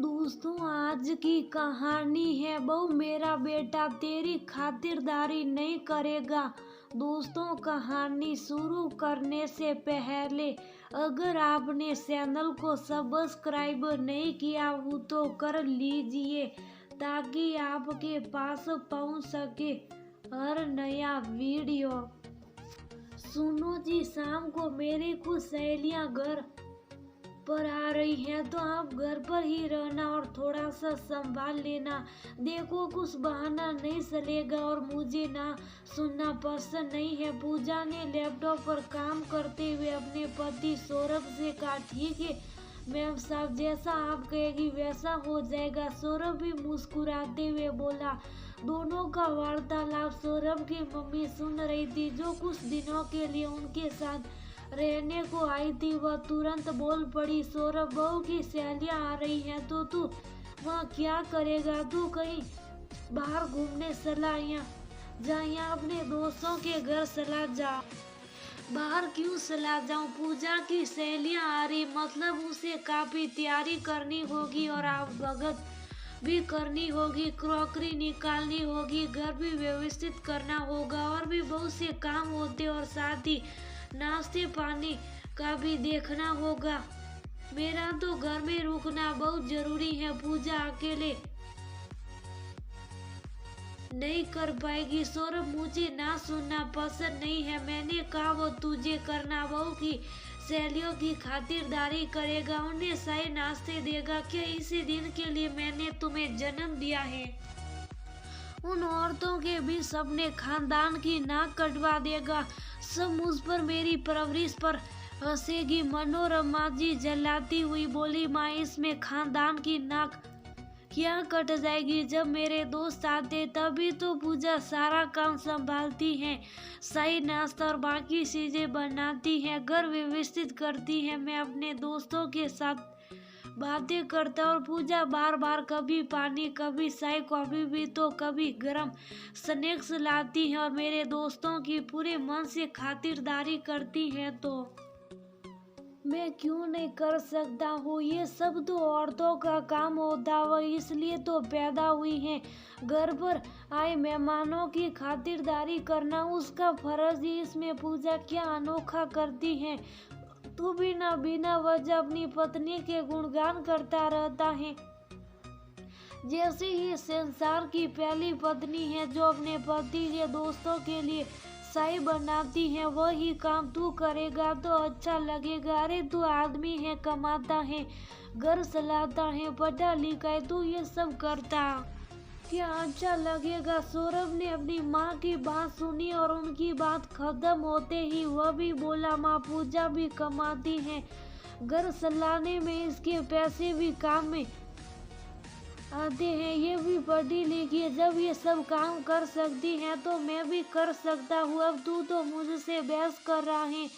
दोस्तों, आज की कहानी है बहू मेरा बेटा तेरी खातिरदारी नहीं करेगा। दोस्तों, कहानी शुरू करने से पहले अगर आपने चैनल को सब्सक्राइब नहीं किया हो तो कर लीजिए ताकि आपके पास पहुंच सके हर नया वीडियो। सुनो जी, शाम को मेरी कुछ सहेलियां घर पर आ रही हैं तो आप घर पर ही रहना और थोड़ा सा संभाल लेना। देखो, कुछ बहाना नहीं चलेगा और मुझे ना सुनना पसंद नहीं है। पूजा ने लैपटॉप पर काम करते हुए अपने पति सौरभ से कहा, ठीक है मैम साहब, जैसा आप कहेगी वैसा हो जाएगा। सौरभ भी मुस्कुराते हुए बोला। दोनों का वार्तालाप सौरभ की मम्मी सुन रही थी, जो कुछ दिनों के लिए उनके साथ रहने को आई थी। वह तुरंत बोल पड़ी, सौरभ, बहू की सहेलियां आ रही हैं तो तू वहाँ क्या करेगा? तू कहीं बाहर घूमने चला या अपने दोस्तों के घर चला जा। बाहर क्यों चला जाऊं? पूजा की सहेलियां आ रही, मतलब उसे काफी तैयारी करनी होगी और आप भगत भी करनी होगी, क्रॉकरी निकालनी होगी, घर भी व्यवस्थित करना होगा और भी बहुत से काम होते और साथ ही नाश्ते पानी का भी देखना होगा। मेरा तो घर में रुकना बहुत जरूरी है। पूजा अकेले नहीं कर पाएगी। सौरभ, मुझे ना सुनना पसंद नहीं है। मैंने कहा वो तुझे करना, बहू की सहेलियों की खातिरदारी करेगा, उन्हें सही नाश्ते देगा। क्या इसी दिन के लिए मैंने तुम्हें जन्म दिया है? उन औरतों के बीच अपने खानदान की नाक कटवा देगा। सब मुझ पर, मेरी परवरिश पर हंसेगी। मनोरमा जी जलाती हुई बोली, माँ, इसमें खानदान की नाक क्या कट जाएगी? जब मेरे दोस्त आते तभी तो पूजा सारा काम संभालती है, सही नाश्ता और बाकी चीजें बनाती है, घर व्यवस्थित करती है। मैं अपने दोस्तों के साथ बातें करता और पूजा बार बार कभी पानी, कभी चाय कॉफी भी तो कभी गरम स्नैक्स लाती है और मेरे दोस्तों की पूरे मन से खातिरदारी करती है। तो मैं क्यों नहीं कर सकता हूँ? ये सब तो औरतों का काम होता है, इसलिए तो पैदा हुई हैं। घर पर आए मेहमानों की खातिरदारी करना उसका फर्ज है। इसमें पूजा क्या अनोखा करती है? तू बिना वजह अपनी पत्नी के गुणगान करता रहता है, जैसे ये संसार की पहली पत्नी है जो अपने पति के दोस्तों के लिए चाय बनाती है। वही काम तू करेगा तो अच्छा लगेगा। अरे तू आदमी है, कमाता है, घर चलाता है, पढ़ा लिखा है, तू ये सब करता, क्या अच्छा लगेगा? सौरभ ने अपनी माँ की बात सुनी और उनकी बात खत्म होते ही वह भी बोला, माँ, पूजा भी कमाती है, घर चलाने में इसके पैसे भी काम में आते हैं, ये भी पढ़ी लिखी है। जब ये सब काम कर सकती है तो मैं भी कर सकता हूँ। अब तू तो मुझसे बहस कर रहा है।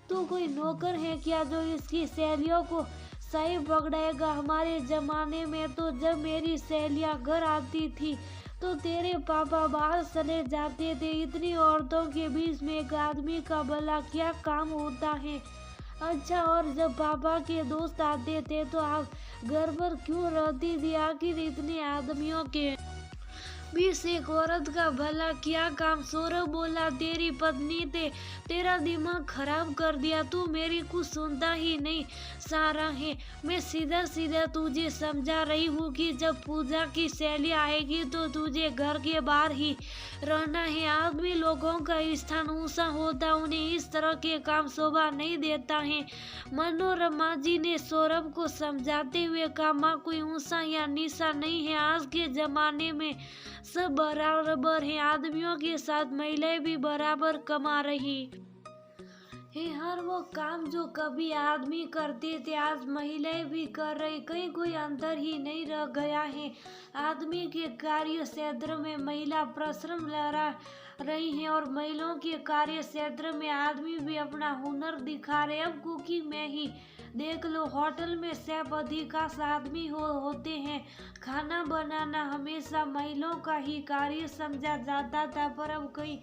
तू कोई नौकर है क्या जो इसकी सहेलियों को सही पकड़ेगा? हमारे जमाने में तो जब मेरी सहेलियां घर आती थी तो तेरे पापा बाहर चले जाते थे। इतनी औरतों के बीच में एक आदमी का भला क्या काम होता है? अच्छा, और जब पापा के दोस्त आते थे तो आप घर पर क्यों रहती थी? आखिर इतने आदमियों के बीच एक औरत का भला क्या काम? सौरभ बोला, तेरी पत्नी ने तेरा दिमाग खराब कर दिया। तू मेरी कुछ सुनता ही नहीं सारा है। मैं सीधा सीधा तुझे समझा रही हूँ कि जब पूजा की सहेली आएगी तो तुझे घर के बाहर ही रहना है। आदमी लोगों का स्थान ऊंचा होता, उन्हें इस तरह के काम शोभा नहीं देता है। मनोरमा जी ने सौरभ को समझाते हुए कहा, माँ, कोई ऊंचा या नीचा नहीं है। आज के जमाने में सब बराबर हैं। आदमियों के साथ महिलाएं भी बराबर कमा रही है। हर वो काम जो कभी आदमी करते थे आज महिलाएं भी कर रही। कहीं कोई अंतर ही नहीं रह गया है। आदमी के कार्य क्षेत्र में महिला परिश्रम लगा रही हैं और महिलाओं के कार्य क्षेत्र में आदमी भी अपना हुनर दिखा रहे। अब कुकिंग में ही देख लो, होटल में शेफ अधिकांश आदमी होते हैं। खाना बनाना हमेशा महिलाओं का ही कार्य समझा जाता था, पर अब कई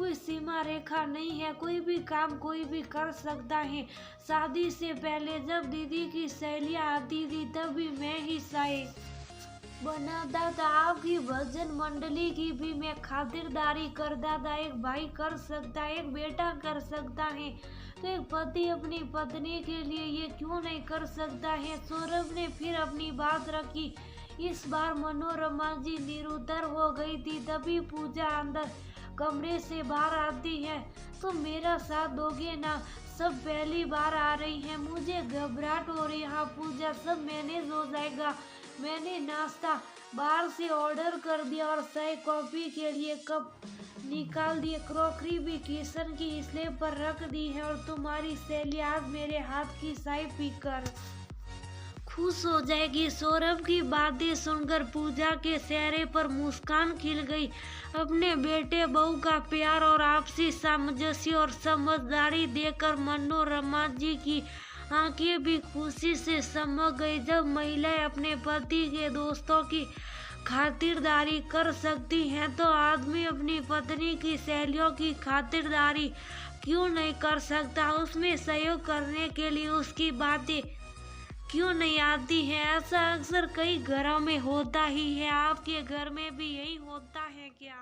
कोई सीमा रेखा नहीं है, कोई भी काम कोई भी कर सकता है। शादी से पहले जब दीदी की सहेलियां आती थी तब भी मैं ही साए बनाता था। आपकी भजन मंडली की भी मैं खातिरदारी करता था। एक भाई कर सकता है, एक बेटा कर सकता है, तो एक पति अपनी पत्नी के लिए ये क्यों नहीं कर सकता है। सौरभ ने फिर अपनी बात रखी। इस बार मनोरमा जी निरुत्तर हो गई थी। तभी पूजा अंदर कमरे से बाहर आती है। तो मेरा साथ दोगे ना? सब पहली बार आ रही है, मुझे घबराहट हो रही है। हाँ पूजा, सब मैनेज हो जाएगा। मैंने नाश्ता बाहर से ऑर्डर कर दिया और चाय कॉफी के लिए कप निकाल दिए। क्रॉकरी भी किचन की स्लैब पर रख दी है और तुम्हारी सहेली आज मेरे हाथ की चाय पीकर खुश हो जाएगी। सौरभ की बातें सुनकर पूजा के चेहरे पर मुस्कान खिल गई। अपने बेटे बहू का प्यार और आपसी सामंजस्य और समझदारी देखकर मनोरमा जी की आंखें भी खुशी से चमक गई। जब महिलाएं अपने पति के दोस्तों की खातिरदारी कर सकती हैं तो आदमी अपनी पत्नी की सहेलियों की खातिरदारी क्यों नहीं कर सकता। उसमें सहयोग करने के लिए उसकी बातें क्यों नहीं आती है। ऐसा अक्सर कई घरों में होता ही है। आपके घर में भी यही होता है क्या?